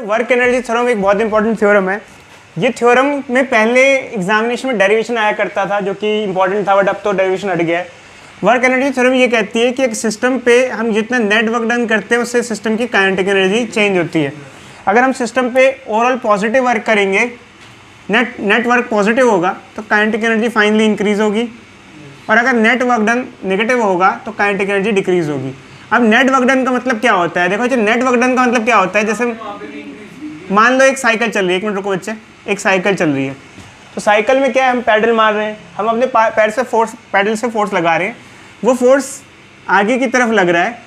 Work energy theorem एक बहुत important theorem है। ये थ्योरम में पहले एग्जामिनेशन में डेरिवेशन आया करता था जो कि इंपॉर्टेंट था, बट अब तो डेरिवेशन हट गया है। वर्क एनर्जी थ्योरम ये कहती है कि एक सिस्टम पे हम जितना नेट वर्क डन करते हैं उससे सिस्टम की काइनेटिक एनर्जी चेंज होती है। अगर हम सिस्टम पे ओवरऑल पॉजिटिव वर्क करेंगे, नेट वर्क पॉजिटिव होगा तो काइनेटिक एनर्जी फाइनली इंक्रीज होगी, और अगर नेट वर्क डन नेगेटिव होगा तो काइनेटिक एनर्जी डिक्रीज होगी। अब नेट वर्क डन का मतलब क्या होता है? देखो जी, नेट वर्क डन का मतलब क्या होता है, जैसे मान लो एक साइकिल चल रही है, एक मिनट रुको बच्चे, एक साइकिल चल रही है, तो साइकिल में क्या है, हम पैडल मार रहे हैं, हम अपने पैडल से फोर्स लगा रहे हैं, वो फोर्स आगे की तरफ लग रहा है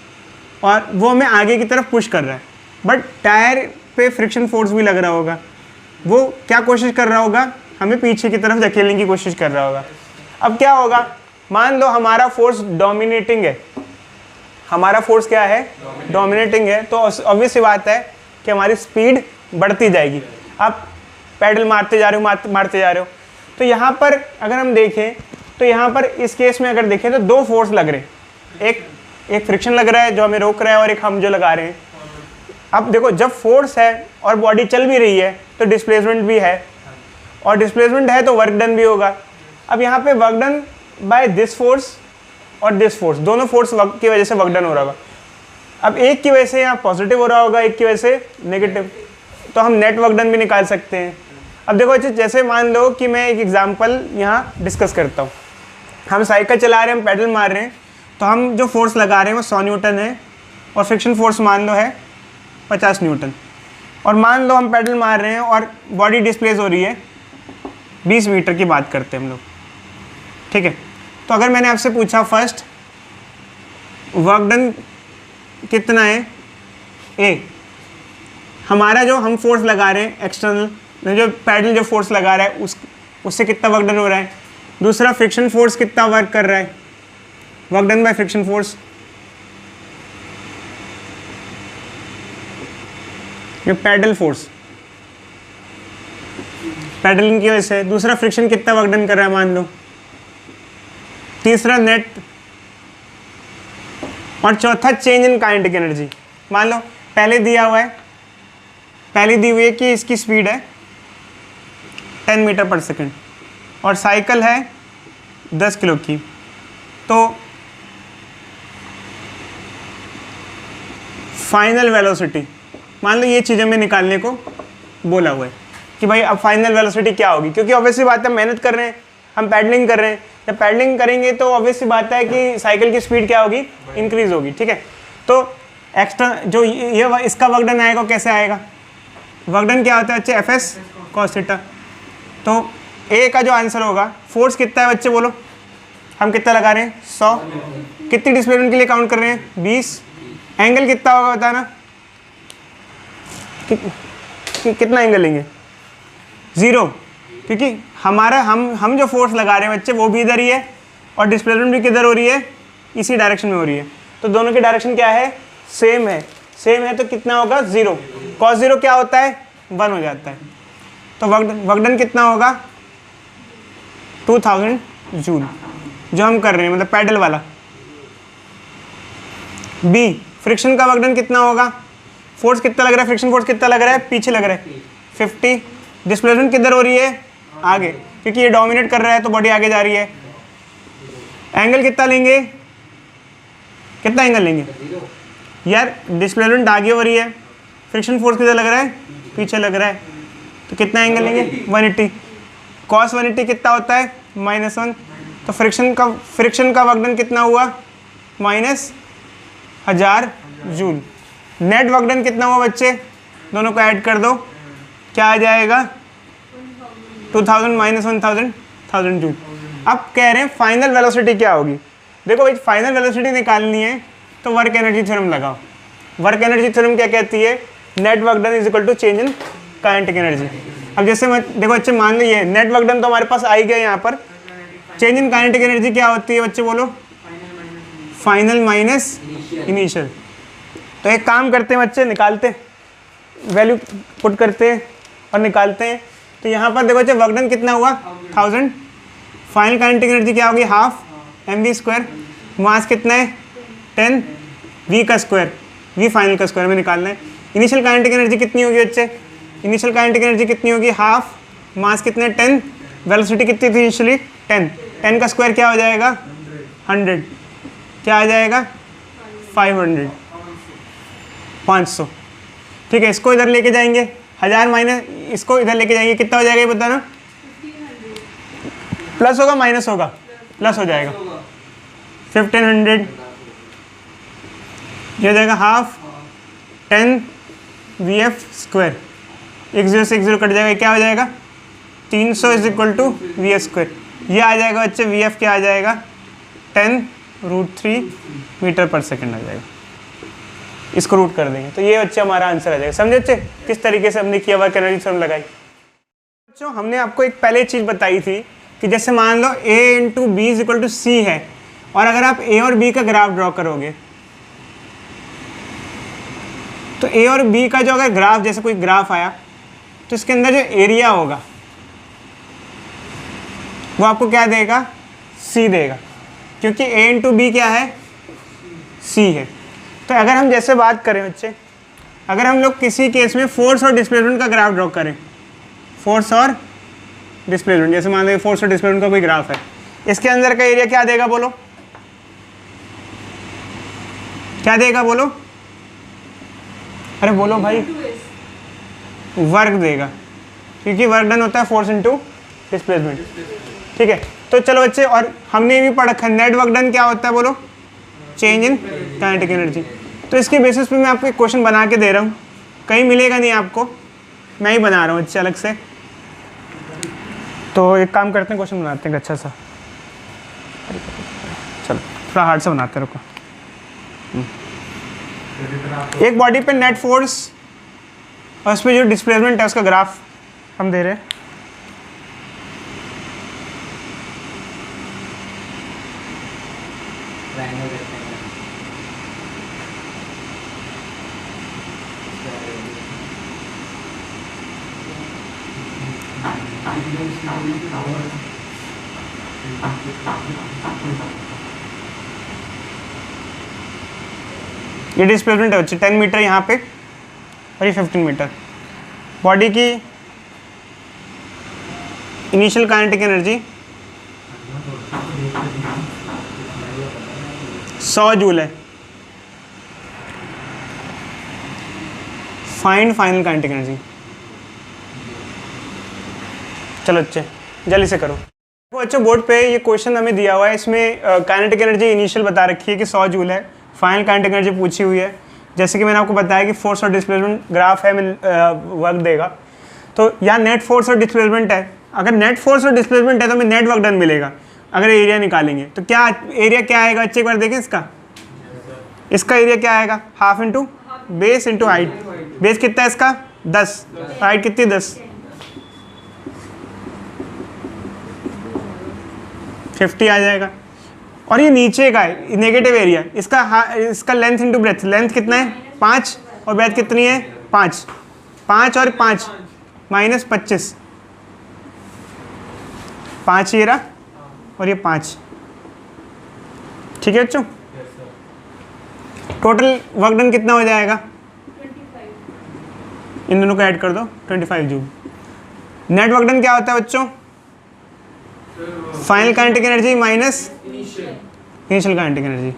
और वो हमें आगे की तरफ पुश कर रहा है, बट टायर पे फ्रिक्शन फोर्स भी लग रहा होगा, वो क्या कोशिश कर रहा होगा, हमें पीछे की तरफ धकेलने की कोशिश कर रहा होगा। अब क्या होगा, मान लो हमारा फोर्स डोमिनेटिंग है, हमारा फोर्स क्या है, डोमिनेटिंग है, तो ऑब्वियस सी बात है कि हमारी स्पीड बढ़ती जाएगी। आप पैडल मारते जा रहे हो, तो यहाँ पर अगर हम देखें तो यहाँ पर इस केस में अगर देखें तो दो फोर्स लग रहे हैं, एक फ्रिक्शन लग रहा है जो हमें रोक रहा है और एक हम जो लगा रहे हैं। अब देखो, जब फोर्स है और बॉडी चल भी रही है तो डिस्प्लेसमेंट भी है, और डिस्प्लेसमेंट है तो वर्क डन भी होगा। अब यहाँ पे work done by this force और दिस फोर्स, दोनों फोर्स की वजह से वर्क डन हो रहा होगा। अब एक की वजह से यहाँ पॉजिटिव हो रहा होगा, एक की वजह से नेगेटिव, तो हम नेट वर्क डन भी निकाल सकते हैं। अब देखो, जैसे मान लो कि मैं एक एग्जांपल यहाँ डिस्कस करता हूँ। हम साइकिल चला रहे हैं, हम पैडल मार रहे हैं, तो हम जो फोर्स लगा रहे हैं वो 100 न्यूटन है, और फ्रिक्शन फोर्स मान लो है 50 न्यूटन, और मान लो हम पैडल मार रहे हैं और बॉडी डिस्प्लेस हो रही है 20 मीटर की बात करते हैं हम लोग, ठीक है। तो अगर मैंने आपसे पूछा फर्स्ट वर्क डन कितना है, ए, हमारा जो हम फोर्स लगा रहे हैं एक्सटर्नल, जो पैडल जो फोर्स लगा रहा है उससे कितना वर्क डन हो रहा है। दूसरा फ्रिक्शन फोर्स कितना वर्क कर रहा है, work done by friction force, ये पैडल फोर्स पैडलिंग की वजह से। दूसरा फ्रिक्शन कितना वर्क डन कर रहा है मान लो। तीसरा नेट, और चौथा चेंज इन काइनेटिक एनर्जी। मान लो पहले दिया हुआ है, पहले दी हुई है कि इसकी स्पीड है 10 मीटर पर सेकंड और साइकिल है 10 किलो की, तो फाइनल वेलोसिटी, मान लो ये चीज़ें में निकालने को बोला हुआ है कि भाई अब फाइनल वेलोसिटी क्या होगी, क्योंकि ऑब्वियसली बात है मेहनत कर रहे हैं, हम पैडलिंग कर रहे हैं, जब पैडलिंग करेंगे तो ऑब्वियसली बात है कि साइकिल की स्पीड क्या होगी, इंक्रीज होगी, ठीक है। तो एक्स्ट्रा जो ये इसका वर्क डन आएगा कैसे आएगा, वर्क डन क्या होता है बच्चे, Fs cos थीटा। तो ए का जो आंसर होगा, फोर्स कितना है बच्चे बोलो, हम कितना लगा रहे हैं 100, कितनी डिस्प्लेसमेंट के लिए काउंट कर रहे हैं 20, एंगल कितना होगा बताना, कितना एंगल लेंगे 0, क्योंकि हमारा हम जो फोर्स लगा रहे हैं बच्चे वो भी इधर ही है और डिस्प्लेसमेंट भी किधर हो रही है, इसी डायरेक्शन में हो रही है, तो दोनों की डायरेक्शन क्या है, सेम है, तो कितना होगा 0, cos 0 क्या होता है 1 हो जाता है, तो वर्क डन कितना होगा 2000 जूल जो हम कर रहे हैं, मतलब पैडल वाला। बी, फ्रिक्शन का वर्क डन कितना होगा, फोर्स कितना लग रहा है, फ्रिक्शन फोर्स कितना लग रहा है, पीछे लग रहा है 50, डिस्प्लेसमेंट किधर हो रही है, आगे, क्योंकि ये डोमिनेट कर रहा है तो बॉडी आगे जा रही है। एंगल कितना लेंगे, कितना एंगल लेंगे यार, डिस्प्लेसमेंट आगे हो रही है, फ्रिक्शन फोर्स किधर लग रहा है, पीछे लग रहा है, तो कितना एंगल लेंगे 180, cos 180 कितना होता है -1, तो फ्रिक्शन का वर्क डन कितना हुआ -1000 जूल। नेट वर्क डन कितना हुआ बच्चे, दोनों को ऐड कर दो, क्या आ जाएगा 2000 -1000 जूल। अब कह रहे हैं फाइनल वेलोसिटी क्या होगी। देखो भाई, फाइनल वेलोसिटी निकालनी है तो वर्क एनर्जी थ्योरम लगाओ। वर्क एनर्जी थ्योरम क्या कहती है, net work done is equal to change in kinetic energy. अब जैसे मैं देखो बच्चे, मान लो ये नेट वर्क डन तो हमारे पास आ ही गया, यहाँ पर चेंज इन काइनेटिक एनर्जी क्या होती है बच्चे बोलो, फाइनल माइनस इनिशियल। तो एक काम करते हैं बच्चे, निकालते वैल्यू पुट करते हैं और निकालते हैं। तो यहाँ पर देखो बच्चे, वर्क डन कितना हुआ 1000, फाइनल काइनेटिक एनर्जी क्या होगी हाफ mv², मास कितना है 10, v का स्क्वायर, v फाइनल का स्क्वायर में निकालना है। इनिशियल काइनेटिक एनर्जी कितनी होगी बच्चे? इनिशियल काइनेटिक एनर्जी कितनी होगी? हाफ, मास कितने 10, वेलोसिटी कितनी थी इनिशियली 10, 10 का स्क्वायर क्या हो जाएगा 100, क्या आ जाएगा 500, 500। ठीक है, इसको इधर लेके जाएंगे 1000 माइनस इसको इधर लेके जाएंगे, कितना हो जाएगा ये बताना? प्लस होगा माइनस होगा? प्लस हो जाएगा 1500, ये हो जाएगा हाफ 10 VF स्क्वायर, एक जीरो से एक जीरो कट जाएगा, क्या हो जाएगा 300 is equal to VF square. ये आ जाएगा बच्चे VF क्या आ जाएगा 10√3 मीटर पर सेकंड आ जाएगा। इसको रूट कर देंगे तो ये बच्चे हमारा आंसर आ जाएगा। समझे बच्चे किस तरीके से हमने किया, वर्क एनर्जी थ्योरम लगाई। बच्चों हमने आपको एक पहले चीज़ बताई थी कि जैसे मान लो A into b is equal to c है, और अगर आप A और B का ग्राफ ड्रॉ करोगे तो A और B का जो अगर ग्राफ, जैसे कोई ग्राफ आया तो इसके अंदर जो एरिया होगा वो आपको क्या देगा? C देगा, क्योंकि A इंटू बी क्या है? C है। तो अगर हम जैसे बात करें बच्चे, अगर हम लोग किसी केस में फोर्स और डिस्प्लेसमेंट का ग्राफ ड्रॉ करें, फोर्स और डिस्प्लेसमेंट, जैसे मान लो फोर्स और डिस्प्लेसमेंट का कोई ग्राफ है, इसके अंदर का एरिया क्या देगा बोलो? क्या देगा बोलो? अरे बोलो भाई, वर्क देगा, क्योंकि वर्क डन होता है फोर्स इनटू डिस्प्लेसमेंट। ठीक है, तो चलो बच्चे, और हमने भी पढ़ा है नेट वर्क डन क्या होता है बोलो? Change in kinetic energy. तो इसके बेसिस पे मैं आपको एक क्वेश्चन बना के दे रहा हूँ, कहीं मिलेगा नहीं आपको, मैं ही बना रहा हूँ अच्छे अलग से। तो एक काम करते हैं, क्वेश्चन बनाते हैं अच्छा सा, चलो थोड़ा हार्ड सा बनाते हैं, रुको। एक बॉडी पे नेट फोर्स और उस पर जो डिस्प्लेसमेंट है उसका ग्राफ हम दे रहे हैं। ये डिस्प्लेसमेंट है बच्चे 10 मीटर यहाँ पे और ये 15 मीटर। बॉडी की इनिशियल काइनेटिक एनर्जी 100 जूल है। Find final kinetic energy. चलो बच्चे जल्दी से करो। वो बच्चों बोर्ड पे ये क्वेश्चन हमें दिया हुआ है, इसमें काइनेटिक एनर्जी इनिशियल बता रखी है कि 100 जूल है, फाइनल काइनेटिक एनर्जी पूछी हुई है। जैसे कि मैंने आपको बताया कि फोर्स और डिस्प्लेसमेंट ग्राफ है, वर्क देगा। तो यहाँ नेट फोर्स और डिस्प्लेसमेंट है, अगर नेट फोर्स और डिस्प्लेसमेंट है तो हमें नेट वर्क डन मिलेगा। अगर एरिया निकालेंगे तो क्या एरिया क्या आएगा बच्चे, एक बार देखें इसका एरिया क्या आएगा? Half into base into height. Base कितना है इसका 10, हाइट कितनी 10, 50 आ जाएगा। और ये नीचे का है नेगेटिव एरिया, इसका लेंथ इंटू ब्रेथ, लेंथ कितना है 5 और ब्रेथ कितनी है 5, 5 और 5 माइनस 25, 5 ये रहा और ये 5। ठीक है बच्चों, टोटल वर्क डन कितना हो जाएगा? 25। इन दोनों को ऐड कर दो 25 जूल। नेट वर्क डन क्या होता है बच्चों? Final kinetic energy minus initial kinetic energy.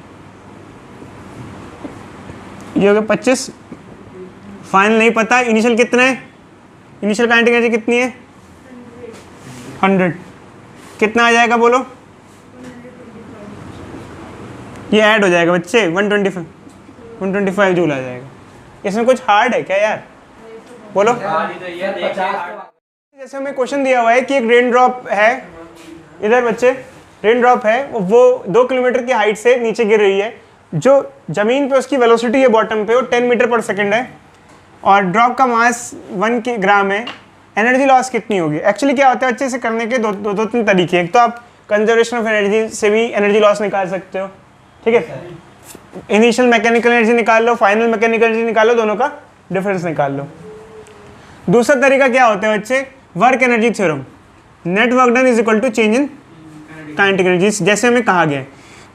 ये हो गया 25, फाइनल नहीं पता, इनिशियल कितना है? इनिशियल काइनेटिक एनर्जी कितनी है 100। कितना आ जाएगा बोलो? ये ऐड हो जाएगा बच्चे 125 जूल आ जाएगा। इसमें कुछ हार्ड है क्या यार बोलो? जैसे हमें क्वेश्चन दिया हुआ है कि एक रेन ड्रॉप है इधर बच्चे, रेन ड्रॉप है वो 2 किलोमीटर की हाइट से नीचे गिर रही है, जो जमीन पे उसकी वेलोसिटी है बॉटम पे वो 10 मीटर पर सेकंड है, और ड्रॉप का मास 1 ग्राम है। एनर्जी लॉस कितनी होगी? एक्चुअली क्या होता है बच्चे, इसे करने के दो तीन तरीके हैं। एक तो आप कंजर्वेशन ऑफ एनर्जी से भी एनर्जी लॉस निकाल सकते हो, ठीक है। इनिशियल मैकेनिकल एनर्जी निकाल लो, फाइनल मैकेनिकल एनर्जी निकाल लो, दोनों का डिफरेंस निकाल लो। दूसरा तरीका क्या होता है बच्चे, work energy theorem. Net work done is equal to change in kinetic energy, जैसे हमें कहा गया है।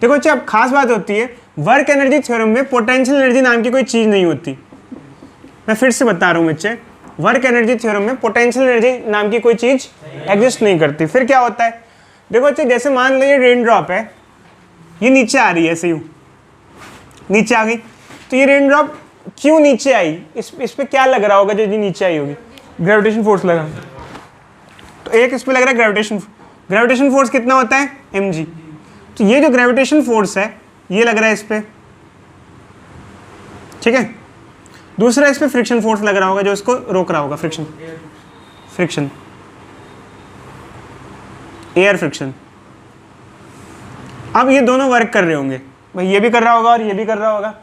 देखो बच्चे अब खास बात होती है वर्क एनर्जी थ्योरम में पोटेंशियल एनर्जी नाम की कोई चीज़ नहीं होती। मैं फिर से बता रहा हूँ बच्चे, वर्क एनर्जी थ्योरम में पोटेंशियल एनर्जी नाम की कोई चीज़ एग्जिस्ट नहीं करती। फिर क्या होता है, देखो बच्चे, जैसे मान लो ये रेन ड्रॉप है, ये नीचे आ रही है, ऐसे यूँ नीचे आ गई, तो ये रेन ड्रॉप क्यों नीचे आई, इस पे क्या लग रहा होगा जो नीचे आई होगी, ग्रेविटेशन फोर्स लगा। तो एक इस पे लग रहा है ग्रेविटेशन फोर्स कितना होता है mg। तो ये जो ग्रेविटेशन फोर्स है ये लग रहा है इस पे, ठीक है। दूसरा इस पे फ्रिक्शन फोर्स लग रहा होगा जो इसको रोक रहा होगा, फ्रिक्शन एयर फ्रिक्शन। अब ये दोनों वर्क कर रहे होंगे भाई, ये भी कर रहा होगा और ये भी कर रहा होगा,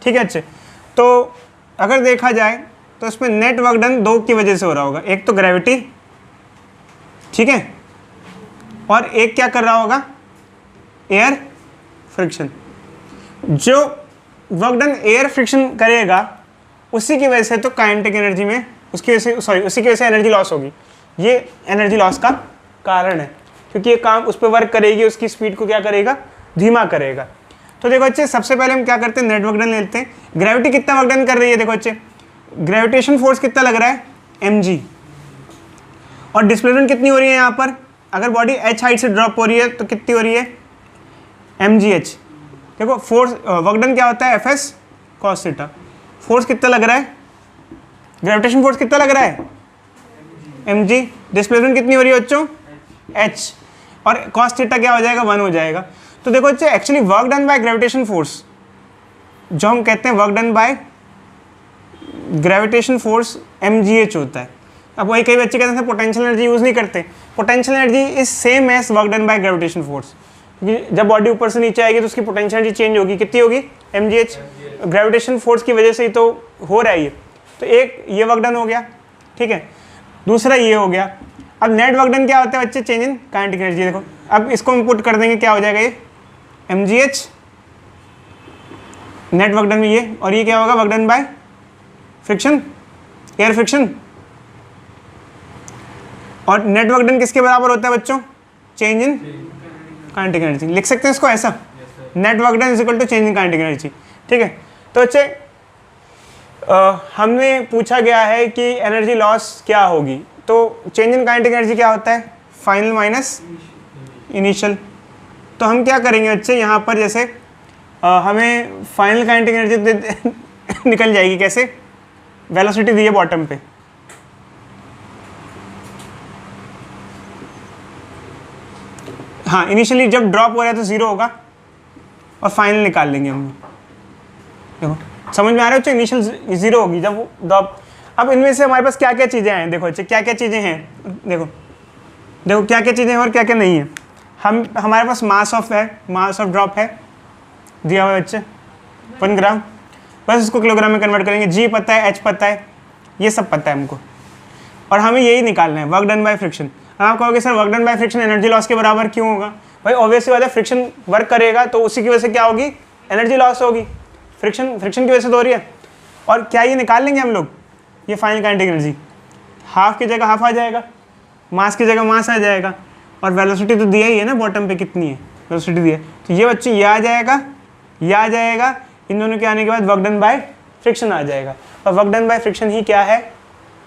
ठीक है। अच्छे, तो अगर देखा जाए तो इसमें नेट वर्क डन दो की वजह से हो रहा होगा, एक तो ग्रेविटी, ठीक है, और एक क्या कर रहा होगा, एयर फ्रिक्शन। जो वर्क डन एयर फ्रिक्शन करेगा उसी की वजह से तो काइनेटिक एनर्जी में उसी की वजह से एनर्जी लॉस होगी। ये एनर्जी लॉस का कारण है, क्योंकि ये काम उस पर वर्क करेगी, उसकी स्पीड को क्या करेगा, धीमा करेगा। तो देखो बच्चे, सबसे पहले हम क्या करते हैं, नेट वर्क डन लेते हैं। ग्रेविटी कितना वर्क डन कर रही है, देखो बच्चे, ग्रेविटेशन फोर्स कितना लग रहा है mg, और डिस्प्लेसमेंट कितनी हो रही है यहाँ पर, अगर बॉडी h हाइट से ड्रॉप हो रही है तो कितनी हो रही है mgh। देखो फोर्स वर्क डन क्या होता है fs cos थीटा। फोर्स कितना लग रहा है, ग्रेविटेशन फोर्स कितना लग रहा है mg, डिस्प्लेसमेंट कितनी हो रही है बच्चों h, और cos थीटा क्या हो जाएगा 1 हो जाएगा। तो देखो बच्चे, actually work done by gravitation force, जो हम कहते हैं work done by gravitation force mgh होता है। अब वही कई बच्चे कहते हैं पोटेंशियल एनर्जी यूज़ नहीं करते, potential energy is same as work done by gravitation force, क्योंकि जब बॉडी ऊपर से नीचे आएगी तो उसकी पोटेंशियल एनर्जी चेंज होगी, कितनी होगी mgh, ग्रेविटेशन फोर्स की वजह से ही तो हो रहा है ये। तो एक ये वर्क डन हो गया, ठीक है, दूसरा ये हो गया। अब नेट वर्क डन क्या होता है बच्चे, चेंज इन काइनेटिक एनर्जी। देखो अब इसको हम पुट कर देंगे, क्या हो जाएगा ये mgh नेट वर्क डन में ये, और ये क्या होगा work done by friction, air friction. और नेट वर्क डन किसके बराबर होता है बच्चों, चेंज इन काइनेटिक एनर्जी। लिख सकते हैं इसको ऐसा, net work done is equal to change in kinetic energy, ठीक है। तो बच्चे, हमने पूछा गया है कि एनर्जी लॉस क्या होगी, तो चेंज इन काइनेटिक एनर्जी क्या होता है, फाइनल माइनस इनिशियल। तो हम क्या करेंगे बच्चे, यहाँ पर जैसे हमें फाइनल काइनेटिक एनर्जी निकल जाएगी, कैसे, वेलोसिटी दी है बॉटम पे, हाँ इनिशियली जब ड्रॉप हो रहा है तो 0 होगा, और फाइनल निकाल लेंगे हम। देखो समझ में आ रहा है बच्चे, इनिशियल 0 होगी जब वो ड्रॉप। अब इनमें से हमारे पास क्या क्या चीज़ें हैं, देखो बच्चे क्या क्या चीज़ें हैं, देखो क्या क्या चीज़ें हैं और क्या क्या नहीं है। हमारे पास मास ऑफ ड्रॉप है दिया हुआ है बच्चे 1 ग्राम, बस इसको किलोग्राम में कन्वर्ट करेंगे। g पता है, h पता है, ये सब पता है हमको, और हमें यही निकालना है, वर्क डन बाय फ्रिक्शन। आप कहोगे sir work done by friction energy loss के बराबर क्यों होगा, भाई ऑब्वियसली बात है, फ्रिक्शन वर्क करेगा तो उसी की वजह से क्या होगी, एनर्जी लॉस होगी, फ्रिक्शन की वजह से तो हो रही है। और क्या ये निकाल लेंगे हम लोग, ये फाइनल काइनेटिक एनर्जी, हाफ की जगह हाफ आ जाएगा, मास की जगह मास आ जाएगा, और वेलोसिटी तो दिया ही है ना बॉटम पे, कितनी है वेलोसिटी दी है, तो ये बच्चे ये आ जाएगा, इन दोनों के आने के बाद वर्क डन बाय फ्रिक्शन आ जाएगा। और वर्क डन बाय फ्रिक्शन ही क्या है,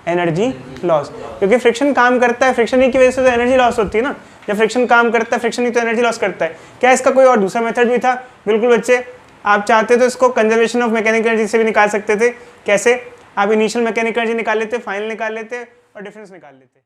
एनर्जी लॉस, क्योंकि फ्रिक्शन काम करता है, फ्रिक्शन ही की वजह से तो एनर्जी लॉस होती है ना। जब फ्रिक्शन काम करता है, फ्रिक्शन ही तो एनर्जी लॉस करता है। क्या इसका कोई और दूसरा मेथड भी था, बिल्कुल बच्चे, आप चाहते तो इसको कंजर्वेशन ऑफ मैकेनिकल एनर्जी से भी निकाल सकते थे। कैसे, आप इनिशियल मैकेनिकल एनर्जी निकाल लेते, फाइनल निकाल लेते और डिफरेंस निकाल लेते।